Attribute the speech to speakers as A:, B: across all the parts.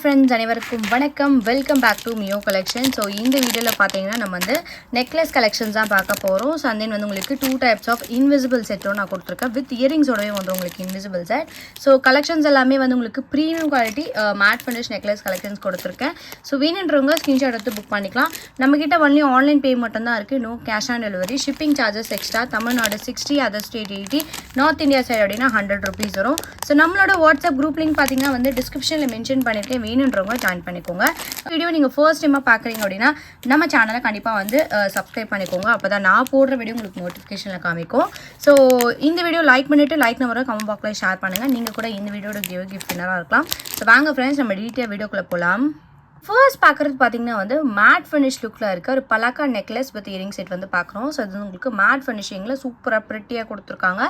A: Friends அனைவருக்கும் வணக்கம். Welcome back to Mio collection. So இந்த வீடியோவில் பார்த்தீங்கன்னா நம்ம வந்து நெக்லஸ் கலெக்ஷன்ஸ் தான் பார்க்க போகிறோம். ஸோ அந்த வந்து உங்களுக்கு 2 டைப்ஸ் ஆஃப் இன்விசிபிள் செட்டும் நான் கொடுத்துருக்கேன். வித் இயரிங்ஸோடவே வந்து உங்களுக்கு இன்விசிபிள் செட். ஸோ கலெக்ஷன்ஸ் எல்லாமே வந்து உங்களுக்கு premium quality matte finish necklace collections கொடுத்துருக்கேன். ஸோ வேணுன்றவங்க ஸ்க்ரீன்ஷாட் எடுத்து புக் பண்ணிக்கலாம். நம்மக்கிட்ட ஒன்லி ஆன்லைன் பே மட்டும் தான் இருக்குது. No cash on delivery. Shipping charges extra. Tamil Nadu 60, other state 80, north India side அப்படின்னா 100 rupees வரும். ஸோ நம்மளோட வாட்ஸ்அப் குரூப் லிங்க் பார்த்தீங்கன்னா வந்து டிஸ்கிரிப்ஷனில் மென்ஷன் பண்ணியிருக்கேன். வேணுன்றவங்க ஜாயின் பண்ணிக்கோங்க. வீடியோ நீங்கள் ஃபர்ஸ்ட் டைமாக பார்க்குறீங்க அப்படின்னா நம்ம சேனலை கண்டிப்பாக வந்து சப்ஸ்கிரைப் பண்ணிக்கோங்க. அப்போ தான் நான் போடுற வீடியோ உங்களுக்கு நோட்டிஃபிகேஷனில் காமிக்கும். ஸோ இந்த வீடியோ லைக் பண்ணிவிட்டு லைக் நம்பரை கமெண்ட் பாக்ஸில் ஷேர் பண்ணுங்கள். நீங்கள் கூட இந்த வீடியோட கிஃப்ட் வின்னராக இருக்கலாம். ஸோ வாங்க ஃப்ரெண்ட்ஸ், நம்ம டீட்டெயில் வீடியோக்குள்ளே போகலாம். ஃபர்ஸ்ட் பார்க்குறது பார்த்தீங்கன்னா வந்து மேட் ஃபினிஷ் லுக்கில் இருக்க ஒரு பலாக்கா நெக்லஸ் வித் இயரிங் செட் வந்து பார்க்குறோம். ஸோ அது உங்களுக்கு மேட் ஃபினிஷிங்கில் சூப்பராக ப்ரிட்டியாக கொடுத்துருக்காங்க.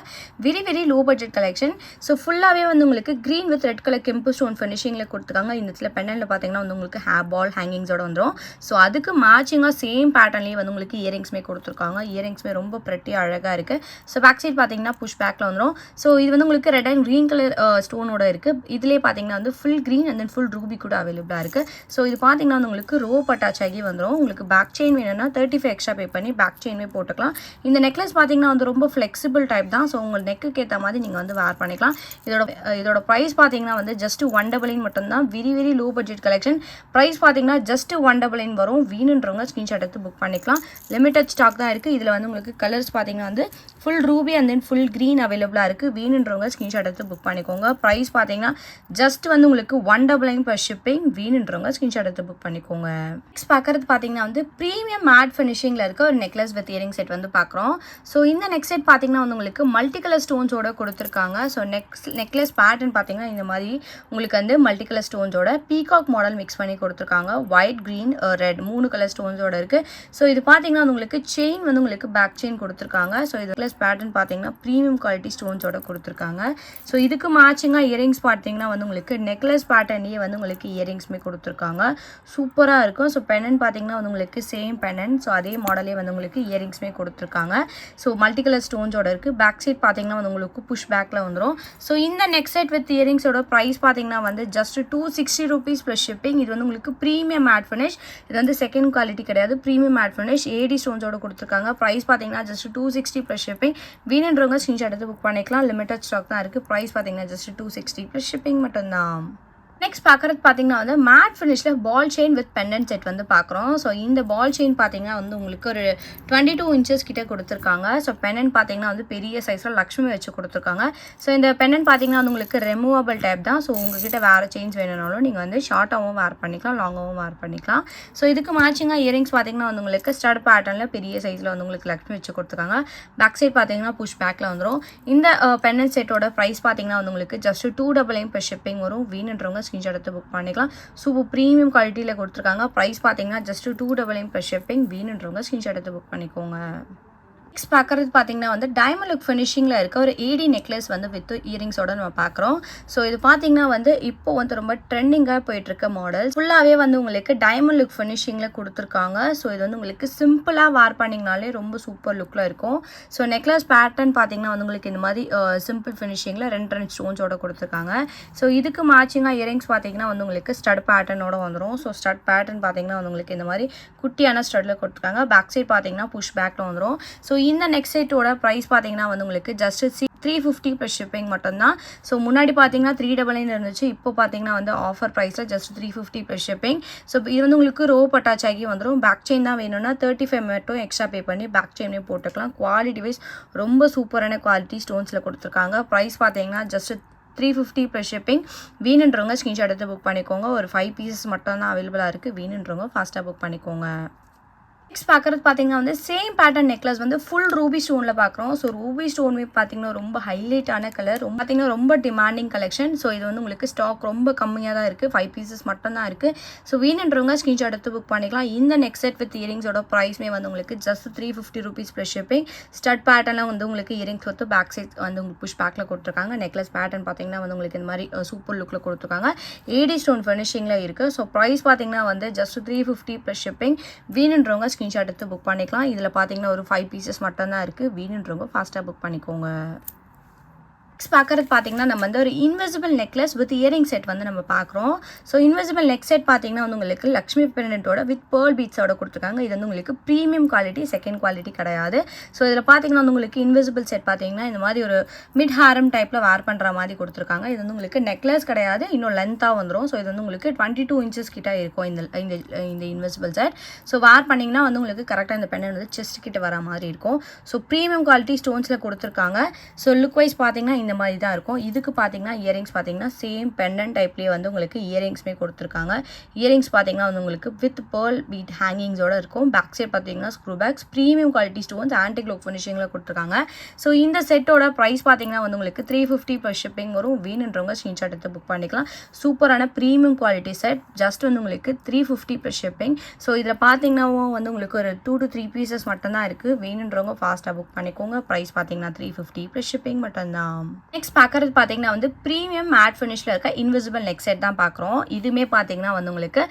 A: Very low budget collection. So ஃபுல்லாகவே வந்து உங்களுக்கு க்ரீன் வித் ரெட் கலர் கெம்பு ஸ்டோன் ஃபினிஷிங்கில் கொடுத்துருக்காங்க. இந்த இடத்துல பெண்டனில் பார்த்தீங்கன்னா வந்து உங்களுக்கு ஹேர் பால் ஹேங்கிங்ஸோட வந்துடும். ஸோ அதுக்கு மேட்சிங்காக சேம் பேட்டர்ன்லேயே வந்து உங்களுக்கு இயரிங்ஸுமே கொடுத்துருக்காங்க. இயரிங்ஸுமே ரொம்ப ப்ரிட்டியாக அழகாக இருக்குது. ஸோ பேக் சைட் பார்த்தீங்கன்னா புஷ் பேக்கில் வந்துடும். ஸோ இது வந்து உங்களுக்கு ரெட் அண்ட் க்ரீன் கலர் ஸ்டோனோட இருக்குது. இதிலே பார்த்தீங்கன்னா வந்து full green and then full Ruby கூட அவைலபிளாக இருக்குது. ஸோ இது பார்த்தீங்கன்னா வந்து உங்களுக்கு ரோப் அட்டாச் ஆகி வந்துடும். உங்களுக்கு பேக் செயின் வேணும்னா 35 எக்ஸ்ட்ரா பே பண்ணி பேக் செயின்மே போட்டுக்கலாம். இந்த நெக்லஸ் பார்த்தீங்கன்னா வந்து ரொம்ப ஃப்ளெக்சிபிள் டைப் தான். ஸோ உங்கள் நெக்குக்கு ஏற்ற மாதிரி நீங்கள் வந்து வேர் பண்ணிக்கலாம். இதோட ப்ரைஸ் பார்த்தீங்கன்னா வந்து ஜஸ்ட் 199 மட்டும்தான். Very low budget collection. Price பார்த்தீங்கன்னா ஜஸ்ட் 199 வரும். வீணுன்றவங்க ஸ்க்ரீன்ஷாட் எடுத்து புக் பண்ணிக்கலாம். லிமிடெட் ஸ்டாக் தான் இருக்குது. இதில் வந்து உங்களுக்கு கலர்ஸ் பார்த்தீங்கன்னா வந்து full ruby and then full green அவைலபிளாக இருக்குது. வீணுன்றவங்க ஸ்க்ரீன்ஷாட் எடுத்து புக் பண்ணிக்கோங்க. ப்ரைஸ் பார்த்தீங்கன்னா ஜஸ்ட் வந்து உங்களுக்கு 199 per shipping. வீணுன்றவங்க ஸ்க்ரீன்ஷாட் எடுத்து புக் பண்ணிக்கோங்க. நெக்ஸ்ட் பார்க்கறது பார்த்தீங்கன்னா வந்து ப்ரீமியம் மேட் ஃபினிஷிங்கில் இருக்க ஒரு நெக்லஸ் வித் இயரிங் செட் வந்து பார்க்குறோம். ஸோ இந்த நெக் செட் பார்த்தீங்கன்னா வந்து உங்களுக்கு மல்டி கலர் ஸ்டோன்ஸோட கொடுத்துருக்காங்க. ஸோ நெக்லஸ் பேட்டர்ன் பார்த்தீங்கன்னா இந்த மாதிரி உங்களுக்கு வந்து மல்டி கலர் ஸ்டோன்ஸோட பீகாக் மாடல் மிக்ஸ் பண்ணி கொடுத்துருக்காங்க. ஒயிட், க்ரீன், ரெட் 3 கலர் ஸ்டோன்ஸோட இருக்குது. ஸோ இது பார்த்தீங்கன்னா உங்களுக்கு செயின் வந்து உங்களுக்கு பேக் செயின் கொடுத்துருக்காங்க. ஸோ இது நெக்லஸ் பேட்டர்ன் பார்த்தீங்கன்னா ப்ரீமியம் குவாலிட்டி ஸ்டோன்ஸோட கொடுத்துருக்காங்க. ஸோ இதுக்கு மேட்சிங்காக இயரிங்ஸ் பார்த்தீங்கன்னா வந்து உங்களுக்கு நெக்லஸ் பேட்டர்ன்லேயே வந்து உங்களுக்கு இயரிங்ஸுமே கொடுத்துருக்காங்க. சூப்பராக இருக்கும். ஸோ பெனன் பார்த்தீங்கன்னா வந்து உங்களுக்கு சேம் பெனன். ஸோ அதே மாடலே வந்து உங்களுக்கு இயரிங்ஸுமே கொடுத்துருக்காங்க. ஸோ மல்டி கலர் ஸ்டோன்ஸோட இருக்குது. பேக் சைட் பார்த்தீங்கன்னா வந்து உங்களுக்கு புஷ் பேக்கில் வந்துடும். ஸோ இந்த நெக் செட் வித் இயரிங்ஸோட ப்ரைஸ் பார்த்தீங்கன்னா வந்து ஜஸ்ட் 260 rupees ப்ளஸ் ஷிப்பிங். இது வந்து உங்களுக்கு ப்ரீமியம் மேட் ஃபினிஷ். இது வந்து செகண்ட் குவாலிட்டி கிடையாது. ப்ரீமியம் மேட் ஃபினிஷ் ஏடி ஸ்டோன்ஸோட கொடுத்துருக்காங்க. ப்ரைஸ் பார்த்தீங்கன்னா ஜஸ்ட் 260 ப்ளஸ் ஷிப்பிங். வீணுன்றவங்க ஸ்க்ரீன்ஷாட் எடுத்து புக் பண்ணிக்கலாம். லிமிடெட் ஸ்டாக் தான் இருக்குது. ப்ரைஸ் பார்த்தீங்கன்னா ஜஸ்ட் 260 ப்ளஸ் ஷிப்பிங் மட்டும்தான். நெக்ஸ்ட் பார்க்குறது பார்த்தீங்கன்னா வந்து மேட் ஃபினிஷில் ball chain with pendant set வந்து பார்க்குறோம். ஸோ இந்த பால் செயின் பார்த்தீங்கன்னா வந்து உங்களுக்கு ஒரு 22 inches கிட்டே கொடுத்துருக்காங்க. ஸோ பெண்டன்ட் பார்த்தீங்கன்னா வந்து பெரிய சைஸில் லக்ஷ்மி வச்சு கொடுத்துருக்காங்க. ஸோ இந்த பெண்டன்ட் பார்த்தீங்கன்னா வந்து உங்களுக்கு ரெமூவபிள் டைப் தான். ஸோ உங்ககிட்ட வேறு செயின்ஸ் வேணும்னாலும் நீங்கள் வந்து ஷார்ட்டாகவும் வேர் பண்ணிக்கலாம், லாங்காகவும் வேர் பண்ணிக்கலாம். ஸோ இதுக்கு மேட்சிங்காக இயரிங்ஸ் பார்த்தீங்கன்னா வந்து உங்களுக்கு ஸ்டட் பேட்டர்னில் பெரிய சைஸில் வந்து உங்களுக்கு லக்ஷ்மி வச்சு கொடுத்துருக்காங்க. பேக் சைட் பார்த்தீங்கன்னா புஷ் பேக்கில் வந்துடும். இந்த பெண்டன்ட் செட்டோட ப்ரைஸ் பார்த்தீங்கன்னா வந்து உங்களுக்கு ஜஸ்ட் 299 per shipping வரும். வீணுன்றவங்க ஸ்க்ரீன்ஷாட் எடுத்து புக் பண்ணிக்கலாம். சூப்பர் ப்ரீமியம் குவாலிட்டியில் கொடுத்துருக்காங்க. ப்ரைஸ் பார்த்தீங்கன்னா ஜஸ்ட் 299 per shipping. வீணுன்றவங்க ஸ்க்ரீன்ஷாட் எடுத்து புக் பண்ணிக்கோங்க. நெக்ஸ்ட் பார்க்குறது பார்த்தீங்கன்னா வந்து டைமண்ட் லுக் ஃபினிஷிங்கில் இருக்க ஒரு ஏடி நெக்லஸ் வந்து வித் இயரிங்ஸோட நம்ம பார்க்குறோம். ஸோ இது பார்த்தீங்கன்னா வந்து இப்போ வந்து ரொம்ப ட்ரெண்டிங்காக போயிட்டுருக்க மாடல். ஃபுல்லாகவே வந்து உங்களுக்கு டைமண்ட் லுக் ஃபினிஷிங்கில் கொடுத்துருக்காங்க. ஸோ இது வந்து உங்களுக்கு சிம்பிளாக வேர் பண்ணிங்கனாலே ரொம்ப சூப்பர் லுக்கில் இருக்கும். ஸோ நெக்லஸ் பேட்டர்ன் பார்த்தீங்கன்னா வந்து உங்களுக்கு இந்த மாதிரி சிம்பிள் ஃபினிஷிங்கில் 2 ஸ்டோன்ஸோட கொடுத்துருக்காங்க. ஸோ இதுக்கு மேட்சிங்காக இயரிங்ஸ் பார்த்தீங்கன்னா வந்து உங்களுக்கு ஸ்டட் பேட்டர்னோட வந்துடும். ஸோ ஸ்டட் பேட்டர்ன் பார்த்தீங்கன்னா வந்து உங்களுக்கு இந்த மாதிரி குட்டியான ஸ்டட்டில் கொடுத்துருக்காங்க. பேக் சைட் பார்த்தீங்கன்னா புஷ் பேக்கில் வந்துடும். ஸோ இந்த நெக் செட்டோட ப்ரைஸ் பார்த்தீங்கன்னா வந்து உங்களுக்கு ஜஸ்ட் 350 ப்ளஸ் ஷிப்பிங் மட்டும்தான். ஸோ முன்னாடி பார்த்தீங்கன்னா 399 இருந்துச்சு. இப்போ பார்த்தீங்கன்னா வந்து ஆஃபர் ப்ரைஸில் ஜஸ்ட் 350 ப்ளஸ் ஷிப்பிங். ஸோ இது வந்து உங்களுக்கு ரோப் அட்டாச் ஆகி வந்துடும். பேக் செயின் தான் வேணும்னா 35 மட்டும் எக்ஸ்ட்ரா பே பண்ணி பேக் செயினே போட்டுக்கலாம். குவாலிட்டி வைஸ் ரொம்ப சூப்பரான குவாலிட்டி ஸ்டோன்ஸில் கொடுத்துருக்காங்க. ப்ரைஸ் பார்த்தீங்கன்னா ஜஸ்ட் 350 ப்ளஸ் ஷிப்பிங். வீணுன்றவங்க ஸ்க்ரீன்ஷாட் எடுத்து புக் பண்ணிக்கோங்க. ஒரு 5 pieces மட்டும் தான் அவைலபிளாக இருக்குது. வீணுன்றவங்க ஃபாஸ்ட்டாக புக் பண்ணிக்கோங்க. நெக்ஸ்ட் பார்க்குறது பார்த்தீங்கன்னா வந்து சேம் பேட்டர்ன் நெக்லஸ் வந்து ஃபுல் ரூபி ஸ்டோனில் பார்க்குறோம். ஸோ ரூபி ஸ்டோன் பார்த்தீங்கன்னா ரொம்ப ஹைலைட்டான கலர், பார்த்தீங்கன்னா ரொம்ப டிமாண்டிங் கலெக்ஷன். ஸோ இது வந்து உங்களுக்கு ஸ்டாக் ரொம்ப கம்மியாக தான் இருக்குது. 5 pieces மட்டும் தான் இருக்குது. ஸோ வீணுன்றவங்க ஸ்க்ரீன்ஷாட் எடுத்து புக் பண்ணிக்கலாம். இந்த நெக் செட் வித் இயரிங்ஸோட ப்ரைஸ்மே வந்து உங்களுக்கு just 350 rupees plus shipping. Stud பேட்டர்னில் வந்து உங்களுக்கு இயரிங்ஸ் வந்து பேக் சைட் வந்து உங்களுக்கு புஷ் பேக்கில் கொடுத்துருக்காங்க. நெக்லஸ் பேட்டர்ன் பார்த்தீங்கன்னா வந்து உங்களுக்கு இந்த மாதிரி சூப்பர் லுக்கில் கொடுத்துருக்காங்க. ஏடி ஸ்டோன் ஃபினிஷிங்கில் இருக்குது. ஸோ ப்ரைஸ் பார்த்தீங்கன்னா வந்து ஜஸ்ட் 350 ப்ளஸ் ஷிப்பிங். வீணுன்றவங்க ஸ்க்ரீன்ஷாட் எடுத்து புக் பண்ணிக்கலாம். இதில் பார்த்தீங்கன்னா ஒரு 5 pieces மட்டும் தான் இருக்குது. வீணுன்றவங்க ஃபாஸ்ட்டாக புக் பண்ணிக்கோங்க. நெக்ஸ்ட் பார்க்குறது பார்த்தீங்கன்னா நம்ம வந்து ஒரு invisible necklace with earring set வந்து நம்ம பார்க்குறோம். ஸோ இன்விசிபிள் நெக் செட் பார்த்தீங்கன்னா வந்து உங்களுக்கு லக்ஷ்மி பெண்டன்ட்டோட வித் பேர்ல் பீட்ஸோட கொடுத்துருக்காங்க. இது வந்து உங்களுக்கு ப்ரீமியம் குவாலிட்டி, செகண்ட் குவாலிட்டி கிடையாது. ஸோ இதில் பார்த்தீங்கன்னா வந்து உங்களுக்கு இன்விசிபிள் செட் பார்த்தீங்கன்னா இந்த மாதிரி ஒரு மிட் ஹாரம் டைப்பில் வேர் பண்ணுற மாதிரி கொடுத்துருக்காங்க. இது வந்து உங்களுக்கு நெக்லஸ் கிடையாது, இன்னும் லென்த்தாக வந்துடும். ஸோ இது வந்து உங்களுக்கு 22 இன்ச்சஸ் கிட்ட இருக்கும் இந்த இன்விசிபிள் செட். ஸோ வேர் பண்ணிங்கன்னா வந்து உங்களுக்கு கரெக்டாக இந்த பெண்டன் வந்து செஸ்ட் கிட்ட வர மாதிரி இருக்கும். ஸோ ப்ரீமியம் குவாலிட்டி ஸ்டோன்ஸில் கொடுத்துருக்காங்க. ஸோ லுக் வைஸ் பார்த்தீங்கன்னா இந்த மாதிரி தான் இருக்கும். இதுக்கு பார்த்தீங்கன்னா இயரிங்ஸ் பார்த்தீங்கன்னா சேம் பெண்டன் டைப்லேயே வந்து உங்களுக்கு இயரிங்ஸ்மே கொடுத்துருக்காங்க. இயரிங்ஸ் பார்த்தீங்கன்னா வந்து உங்களுக்கு வித் பேர்ல் பீட் ஹேங்கிங்ஸோட இருக்கும். பேக் சைட் பார்த்தீங்கன்னா screw backs, premium quality stones, antique look ஃபினிஷிங்கில் கொடுத்துருக்காங்க. ஸோ இந்த செட்டோட ப்ரைஸ் பார்த்தீங்கன்னா வந்து உங்களுக்கு 350 ப்ளஸ் ஷிப்பிங் வரும். வேணுன்றவங்க ஸ்க்ரீன்ஷாட் எடுத்து புக் பண்ணிக்கலாம். சூப்பரான ப்ரீமியம் குவாலிட்டி செட், ஜஸ்ட் வந்து உங்களுக்கு 350 ப்ளஸ் ஷிப்பிங். ஸோ இதில் பார்த்தீங்கன்னா வந்து உங்களுக்கு ஒரு 2 to 3 பீசஸ் மட்டும்தான் இருக்குது. வேணுன்றவங்க ஃபாஸ்ட்டாக புக் பண்ணிக்கோங்க. ப்ரைஸ் பார்த்தீங்கன்னா 350 ப்ளஸ் ஷிப்பிங் மட்டும்தான். நெக்ஸ்ட் பார்க்குறது பார்த்தீங்கன்னா வந்து ப்ரீமியம் மேட் ஃபினிஷில் இருக்க இன்விசிபிள் நெக் செட் தான் பார்க்குறோம். இதுவுமே பார்த்தீங்கன்னா வந்து உங்களுக்கு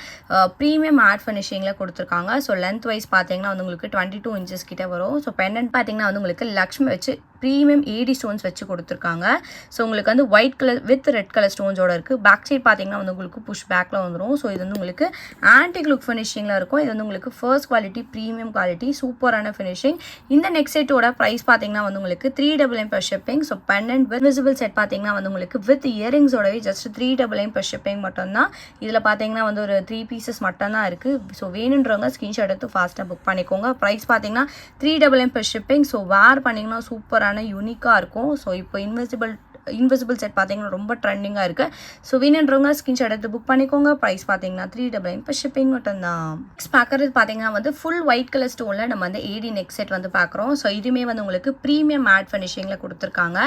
A: ப்ரீமியம் மேட் ஃபினிஷிங்கில் கொடுத்துருக்காங்க. ஸோ லென்த் வைஸ் பார்த்தீங்கன்னா வந்து உங்களுக்கு 22 இன்ச்சஸ் கிட்ட வரும். ஸோ பெண்டன்ட் பார்த்தீங்கன்னா வந்து உங்களுக்கு லக்ஷ்மி வச்சு ப்ரீமியம் ஏடி ஸ்டோன்ஸ் வச்சு கொடுத்துருக்காங்க. ஸோ உங்களுக்கு வந்து white colour with red colour ஸ்டோன்ஸோட இருக்குது. பேக் சைட் பார்த்தீங்கன்னா வந்து உங்களுக்கு புஷ் பேக்கில் வந்துடும். ஸோ இது வந்து உங்களுக்கு ஆன்டிக் லுக் ஃபினிஷிங்கில் இருக்கும். இது வந்து உங்களுக்கு ஃபர்ஸ்ட் குவாலிட்டி, ப்ரீமியம் குவாலிட்டி, சூப்பரான ஃபினிஷிங். இந்த நெக் செட்டோட ப்ரைஸ் பார்த்தீங்கன்னா வந்து உங்களுக்கு 399 per shipping. So pendant with visible set பார்த்தீங்கன்னா வந்து உங்களுக்கு வித் இயரிங்ஸோடவே ஜஸ்ட் 399 per ஷிப்பிங் மட்டும்தான். இதில் பார்த்தீங்கன்னா வந்து ஒரு 3 பீசஸ் மட்டும்தான் இருக்குது. ஸோ வேணுன்றவங்க ஸ்க்ரீன்ஷாட் எடுத்து ஃபாஸ்ட்டாக புக் பண்ணிக்கோங்க. ப்ரைஸ் பார்த்தீங்கன்னா 399 per ஷிப்பிங். ஸோ வேர் பண்ணிங்கன்னா சூப்பரான யூனிக்காக இருக்கும். ஸோ இப்போ இன்விசிபிள் செட் பார்த்தீங்கன்னா ரொம்ப ட்ரெண்டிங்காக இருக்குது. ஸோ வேணுன்றவங்க ஸ்க்ரீன்ஷாட் எடுத்து புக் பண்ணிக்கோங்க. ப்ரைஸ் பார்த்தீங்கன்னா 399 per ஷிப்பிங் மட்டும்தான். நெக்ஸ்ட் பார்க்குறது பார்த்தீங்கன்னா வந்து ஃபுல் ஒயிட் கலர் ஸ்டோனில் நம்ம வந்து ஏடி நெக் செட் வந்து பார்க்குறோம். ஸோ இதுவுமே வந்து உங்களுக்கு ப்ரீமியம் மேட் ஃபினிஷிங்கில் கொடுத்துருக்காங்க.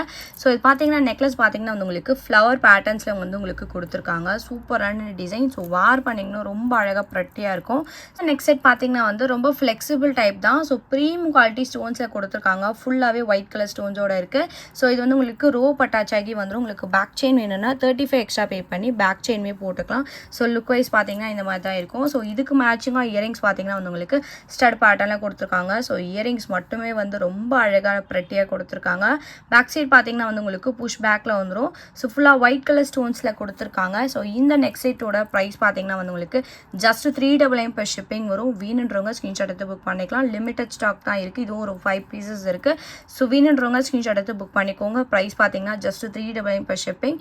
A: ஸோ இது பார்த்தீங்கன்னா நெக்லஸ் பார்த்தீங்கன்னா வந்து உங்களுக்கு ஃப்ளவர் பேட்டர்ன்ஸில் வந்து உங்களுக்கு கொடுத்துருக்காங்க. சூப்பரான டிசைன். ஸோ வார் பண்ணிங்கன்னா ரொம்ப அழகாக ப்ரெட்டியாக இருக்கும். ஸோ நெக் செட் பார்த்தீங்கன்னா வந்து ரொம்ப ஃப்ளெக்சிபிள் டைப் தான். ஸோ ப்ரீமியம் குவாலிட்டி ஸ்டோன்ஸில் கொடுத்துருக்காங்க. ஃபுல்லாகவே ஒயிட் கலர் ஸ்டோன்ஸோட இருக்குது. ஸோ இது வந்து உங்களுக்கு ரோப் அட்டாச் ஆகி வந்துடும். உங்களுக்கு பேக் செயின் வேணும்னா 35 எக்ஸ்ட்ரா பே பண்ணி பேக் செயின்மே போட்டுக்கலாம். ஸோ லுக் வைஸ் பார்த்தீங்கன்னா இந்த மாதிரி தான் இருக்கும். ஸோ இதுக்கு மேட்சிங்காக இயரிங்ஸ் பார்த்தீங்கன்னா வந்து உங்களுக்கு ஸ்டட் பேட்டர்னில் கொடுத்துருக்காங்க. ஸோ இயரிங்ஸ் மட்டுமே வந்து ரொம்ப அழகாக ப்ரெட்டியாக கொடுத்துருக்காங்க. பேக் சைட் பார்த்தீங்கன்னா வந்து உங்களுக்கு புஷ் பேக்கில் வந்துடும். ஸோ ஃபுல்லாக ஒயிட் கலர் ஸ்டோன்ஸில் கொடுத்துருக்காங்க. ஸோ இந்த நெக் செட்டோட ப்ரைஸ் பார்த்தீங்கன்னா வந்து உங்களுக்கு ஜஸ்ட் 399 per ஷிப்பிங் வரும். வீணுன்றவங்க ஸ்க்ரீன்ஷாட் எடுத்து புக் பண்ணிக்கலாம். லிமிட்டட் ஸ்டாக் தான் இருக்குது. இதுவும் ஒரு 5 பீசஸ் இருக்குது. ஸோ வீணுன்றவங்க ஸ்க்ரீன்ஷாட் எடுத்து புக் பண்ணிக்கோங்க. ப்ரைஸ் பார்த்தீங்கன்னா ஜஸ்ட் 399 per ஷிப்பிங்.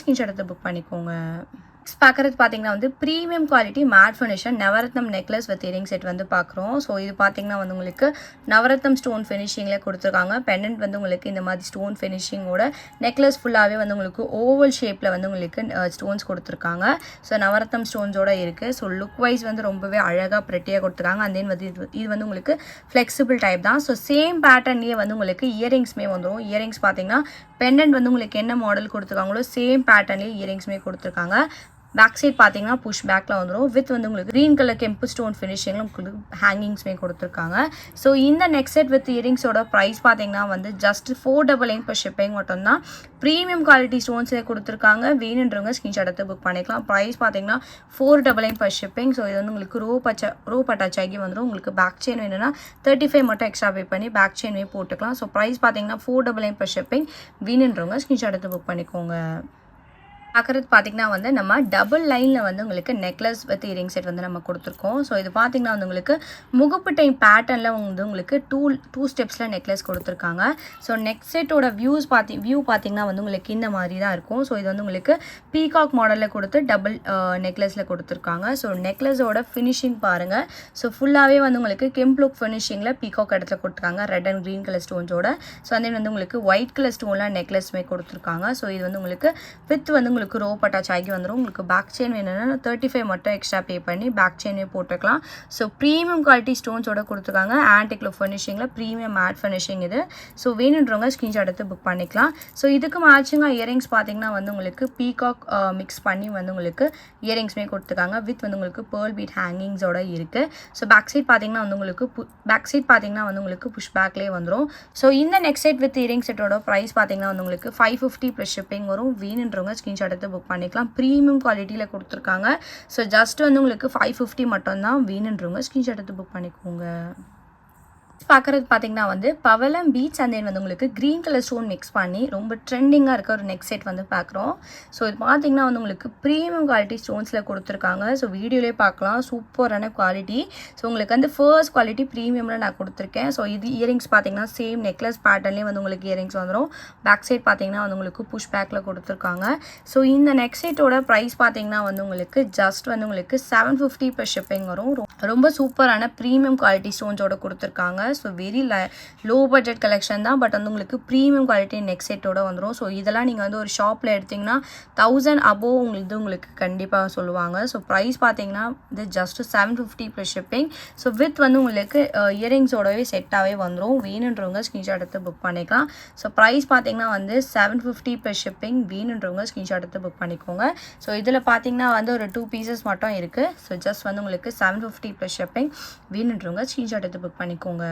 A: ஸ்க்ரீன்ஷாட் எடுத்து புக் பண்ணிக்கோங்க. நெக்ஸ்ட் பார்க்குறது பார்த்தீங்கன்னா வந்து ப்ரீமியம் குவாலிட்டி மேட் ஃபினிஷன் நவரத்னம் நெக்லஸ் வித் இயரிங் செட் வந்து பார்க்குறோம். ஸோ இது பார்த்தீங்கன்னா வந்து உங்களுக்கு நவரத்னம் ஸ்டோன் ஃபினிஷிங்கில் கொடுத்துருக்காங்க. பெண்டன்ட் வந்து உங்களுக்கு இந்த மாதிரி ஸ்டோன் ஃபினிஷிங்கோட நெக்லஸ் ஃபுல்லாகவே வந்து உங்களுக்கு ஓவல் ஷேப்பில் வந்து உங்களுக்கு ஸ்டோன்ஸ் கொடுத்துருக்காங்க. ஸோ நவரத்னம் ஸ்டோன்ஸோட இருக்குது. ஸோ லுக் வைஸ் வந்து ரொம்பவே அழகாக ப்ரெட்டியாக கொடுத்துருக்காங்க. அண்ட் தென் வந்து இது வந்து உங்களுக்கு ஃப்ளெக்சிபிள் டைப் தான். ஸோ சேம் பேட்டர்ன்லேயே வந்து உங்களுக்கு இயரிங்ஸ்மே வந்துடும். இயரிங்ஸ் பார்த்தீங்கன்னா பெண்டன்ட் வந்து உங்களுக்கு என்ன மாடல் கொடுத்துருக்காங்களோ சேம் பேட்டர்ன்லேயே இயரிங்ஸ்மே கொடுத்துருக்காங்க. பேக் சைட் பார்த்தீங்கன்னா புஷ் பேக்கில் வந்துடும். வித் வந்து உங்களுக்கு க்ரீன் கலர் கெம்பு ஸ்டோன் ஃபினிஷிங்கில் உங்களுக்கு ஹேங்கிங்ஸ்மே கொடுத்துருக்காங்க. ஸோ இந்த நெக் செட் வித் இயரிங்ஸோட ப்ரைஸ் பார்த்தீங்கன்னா வந்து ஜஸ்ட் 499 per ஷிப்பிங் மட்டும்தான். ப்ரீமியம் குவாலிட்டி ஸ்டோன்ஸே கொடுத்துருக்காங்க. வேணுன்றவங்க ஸ்க்ரீன்ஷாட் எடுத்து புக் பண்ணிக்கலாம். ப்ரைஸ் பார்த்தீங்கன்னா 499 per ஷிப்பிங். ஸோ இது வந்து உங்களுக்கு ரோப் அட்டாச் ஆகி வந்துடும். உங்களுக்கு பேக் செயின் வேணும்னா 35 மட்டும் எக்ஸ்ட்ரா பே பண்ணி பேக் செயினே போட்டுக்கலாம். ஸோ ப்ரைஸ் பார்த்தீங்கன்னா 499 per ஷிப்பிங். வேணுன்றவங்க ஸ்க்ரீன்ஷாட் எடுத்து புக் பண்ணிக்கோங்க. பார்க்குறது பார்த்தீங்கன்னா வந்து நம்ம டபுள் லைனில் வந்து உங்களுக்கு நெக்லஸ் வித் இயரிங் செட் வந்து நம்ம கொடுத்துருக்கோம். ஸோ இது பார்த்தீங்கன்னா வந்து உங்களுக்கு முகப்பு டைம் பேட்டர்னில் வந்து உங்களுக்கு டூ ஸ்டெப்ஸில் நெக்லஸ் கொடுத்துருக்காங்க. ஸோ நெக் செட்டோட வியூ பார்த்தீங்கன்னா வந்து உங்களுக்கு இந்த மாதிரி தான் இருக்கும். ஸோ இது வந்து உங்களுக்கு பீகாக் மாடலில் கொடுத்து டபுள் நெக்லஸில் கொடுத்துருக்காங்க. ஸோ நெக்லஸோட ஃபினிஷிங் பாருங்கள். ஸோ ஃபுல்லாகவே வந்து உங்களுக்கு கெம்ப்ளுக் ஃபினிஷிங்கில் பீகாக் இடத்துல கொடுத்துருக்காங்க. ரெட் அண்ட் க்ரீன் கலர் ஸ்டோன்ஸோட. ஸோ அதே வந்து உங்களுக்கு ஒயிட் கலர் ஸ்டோனில் நெக்லஸ்மே கொடுத்துருக்காங்க. ஸோ இது வந்து உங்களுக்கு வித் வந்து உங்களுக்கு ரோப் அட்டாச் ஆகி வந்துடும். உங்களுக்கு பேக் செயின் வேணும்னா 35 மட்டும் எக்ஸ்ட்ரா பே பண்ணி பேக் செயினே போட்டுக்கலாம். ஸோ ப்ரீமியம் குவாலிட்டி ஸ்டோன்ஸோட கொடுத்துருக்காங்க. ஆன்டிக் லுக் ஃபினிஷிங்கில் ப்ரீமியம் மேட் ஃபினிஷிங் இது. ஸோ வேணுன்றவங்க ஸ்க்ரீன்ஷாட் எடுத்து புக் பண்ணிக்கலாம். ஸோ இதுக்கு மேட்சிங்காக இயரிங்ஸ் பார்த்தீங்கன்னா வந்து உங்களுக்கு பீகாக் மிக்ஸ் பண்ணி வந்து உங்களுக்கு இயரிங்ஸ்மே கொடுத்துருக்காங்க. வித் வந்து உங்களுக்கு பேர்ல் பீட் ஹேங்கிங்ஸோட இருக்குது. ஸோ பேக் சைட் பார்த்தீங்கன்னா வந்து உங்களுக்கு புஷ் பேக்லேயே வந்துடும். ஸோ இந்த நெக் செட் வித் இயரிங் செட்டோட ப்ரைஸ் பார்த்தீங்கன்னா வந்து உங்களுக்கு 550 + ஷிப்பிங் வரும். வேணுன்றவங்க ஸ்க்ரீன்ஷாட் எடுத்து புக் பண்ணிக்கலாம். ப்ரீமியம் குவாலிட்டியில் கொடுத்துருக்காங்க. ஸோ ஜஸ்ட் வந்து உங்களுக்கு 550 மட்டும்தான். வேணுன்றவங்க ஸ்க்ரீன்ஷாட் எடுத்து புக் பண்ணிக்கோங்க. பார்க்குறது பார்த்தீங்கன்னா வந்து பவளம் பீட்ஸ் அண்ட் தென் வந்து உங்களுக்கு க்ரீன் கலர் ஸ்டோன் மிக்ஸ் பண்ணி ரொம்ப ட்ரெண்டிங்காக இருக்க ஒரு நெக் செட் வந்து பார்க்குறோம். ஸோ இது பார்த்தீங்கன்னா வந்து உங்களுக்கு ப்ரீமியம் குவாலிட்டி ஸ்டோன்ஸில் கொடுத்துருக்காங்க. ஸோ வீடியோலேயே பார்க்கலாம், சூப்பரான குவாலிட்டி. ஸோ உங்களுக்கு வந்து ஃபர்ஸ்ட் குவாலிட்டி ப்ரீமியமில் நான் கொடுத்துருக்கேன். ஸோ இது இயரிங்ஸ் பார்த்தீங்கன்னா சேம் நெக்லஸ் பேட்டர்ன்லேயே வந்து உங்களுக்கு இயரிங்ஸ் வந்துடும். பேக் சைட் பார்த்தீங்கன்னா வந்து உங்களுக்கு புஷ் பேக்கில் கொடுத்துருக்காங்க. ஸோ இந்த நெக் செட்டோட ப்ரைஸ் பார்த்தீங்கன்னா வந்து உங்களுக்கு ஜஸ்ட் வந்து உங்களுக்கு 750 per ஷிப்பிங் வரும். ரொம்ப சூப்பரான ப்ரீமியம் குவாலிட்டி ஸ்டோன்ஸோட கொடுத்துருக்காங்க. So very low budget collection தான், பட் வந்து உங்களுக்கு ப்ரீமியம் குவாலிட்டி நெக் செட்டோட வந்துடும். ஸோ இதெல்லாம் நீங்கள் வந்து ஒரு ஷாப்பில் எடுத்திங்கன்னா 1000 above உங்களுக்கு கண்டிப்பாக சொல்லுவாங்க. ஸோ ப்ரைஸ் பார்த்தீங்கன்னா இது just 750 per shipping. So with வந்து உங்களுக்கு இயரிங்ஸோடவே செட்டாகவே வந்துடும். வேணுன்றவங்க ஸ்க்ரீன்ஷாட் எடுத்து புக் பண்ணிக்கலாம். ஸோ ப்ரைஸ் பார்த்தீங்கன்னா வந்து 750 per ஷிப்பிங். வேணுன்றவங்க ஸ்க்ரீன்ஷாட் எடுத்து புக் பண்ணிக்கோங்க. ஸோ இதில் பார்த்தீங்கன்னா வந்து ஒரு 2 pieces மட்டும் இருக்குது. ஸோ ஜஸ்ட் வந்து உங்களுக்கு 750 per ஷிப்பிங். வேணுன்றவங்க ஸ்க்ரீன்ஷாட் எடுத்து புக் பண்ணிக்கோங்க.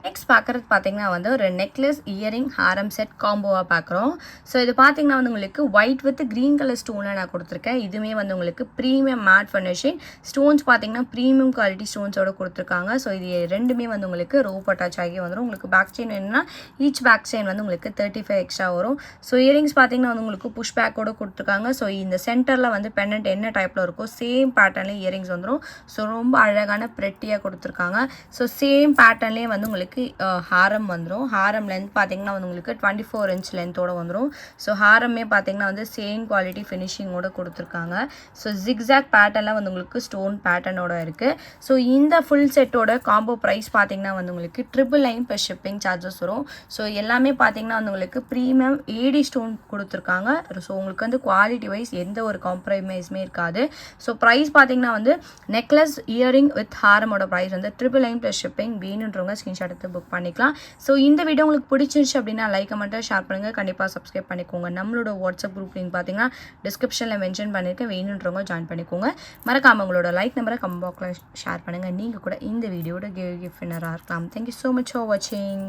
A: நெக்ஸ்ட் பார்க்குறது பார்த்தீங்கன்னா வந்து ஒரு நெக்லஸ் இயரிங் ஹாரம் செட் காம்போவாக பார்க்குறோம். ஸோ இது பார்த்தீங்கன்னா வந்து உங்களுக்கு ஒயிட் வித் க்ரீன் கலர் ஸ்டோனில் நான் கொடுத்துருக்கேன். இதுவுமே வந்து உங்களுக்கு ப்ரீமியம் மேட் ஃபினிஷிங் ஸ்டோன்ஸ் பார்த்தீங்கன்னா ப்ரீமியம் குவாலிட்டி ஸ்டோன்ஸோட கொடுத்துருக்காங்க. ஸோ இது ரெண்டுமே வந்து உங்களுக்கு ரோப் அட்டாச் ஆகி வந்துடும். உங்களுக்கு பேக் செயின் வேணும்னா ஈச் பேக் செயின் வந்து உங்களுக்கு 35 எக்ஸ்ட்ரா வரும். ஸோ இயரிங்ஸ் பார்த்தீங்கன்னா வந்து உங்களுக்கு புஷ் பேக்கோட கொடுத்துருக்காங்க. ஸோ இந்த சென்டரில் வந்து பெண்டன்ட் என்ன டைப்பில் இருக்கோ சேம் பேட்டர்ன்லேயே இயரிங்ஸ் வந்துடும். ஸோ ரொம்ப அழகான ப்ரெட்டியாக கொடுத்துருக்காங்க. ஸோ சேம் பேட்டர்ன்லேயே வந்து உங்களுக்கு ஹாரம் வந்துடும். ஹாரம் லென்த் பார்த்தீங்கன்னா வந்து உங்களுக்கு 24 inch லென்த்தோட வந்துடும். ஸோ ஹாரமே பார்த்தீங்கன்னா வந்து சேம் குவாலிட்டி ஃபினிஷிங்கோட கொடுத்துருக்காங்க. ஸோ ஜிக்ஸாக் பேட்டர்னில் வந்து உங்களுக்கு ஸ்டோன் பேட்டர்னோட இருக்குது. ஸோ இந்த ஃபுல் செட்டோட காம்போ ப்ரைஸ் பார்த்தீங்கன்னா வந்து உங்களுக்கு 999 per ஷிப்பிங் சார்ஜஸ் வரும். ஸோ எல்லாமே பார்த்தீங்கன்னா வந்து உங்களுக்கு ப்ரீமியம் ஏடி ஸ்டோன் கொடுத்துருக்காங்க. ஸோ உங்களுக்கு வந்து குவாலிட்டி வைஸ் எந்த ஒரு காம்ப்ரமைஸுமே இருக்காது. ஸோ ப்ரைஸ் பார்த்தீங்கன்னா வந்து நெக்லஸ் இயரிங் வித் ஹாரமோட ப்ரைஸ் வந்து 999 per ஷிப்பிங். வேணுன்றவங்க ஸ்க்ரீன்ஷாட் எடுத்து புக் பண்ணிக்கலாம். ஸோ இந்த வீடியோ உங்களுக்கு பிடிச்சிருச்சு அப்படின்னா லைக் கமெண்ட்டாக ஷேர் பண்ணுங்கள். கண்டிப்பாக சப்ஸ்கிரைப் பண்ணிக்கோங்க. நம்மளோட வாட்ஸ்அப் குரூப் லிங்க் பார்த்தீங்கன்னா டிஸ்கிரிப்ஷனில் மென்ஷன் பண்ணியிருக்கேன். வேணுன்றவங்க ஜாயின் பண்ணிக்கோங்க. மறக்காம உங்களோட லைக் நம்பரை கமெண்ட் பாக்ஸில் ஷேர் பண்ணுங்கள். நீங்கள் கூட இந்த வீடியோட கிஃப்ட் வின்னராக இருக்கலாம். தேங்க்யூ ஸோ மச் ஃபார் வாட்சிங்.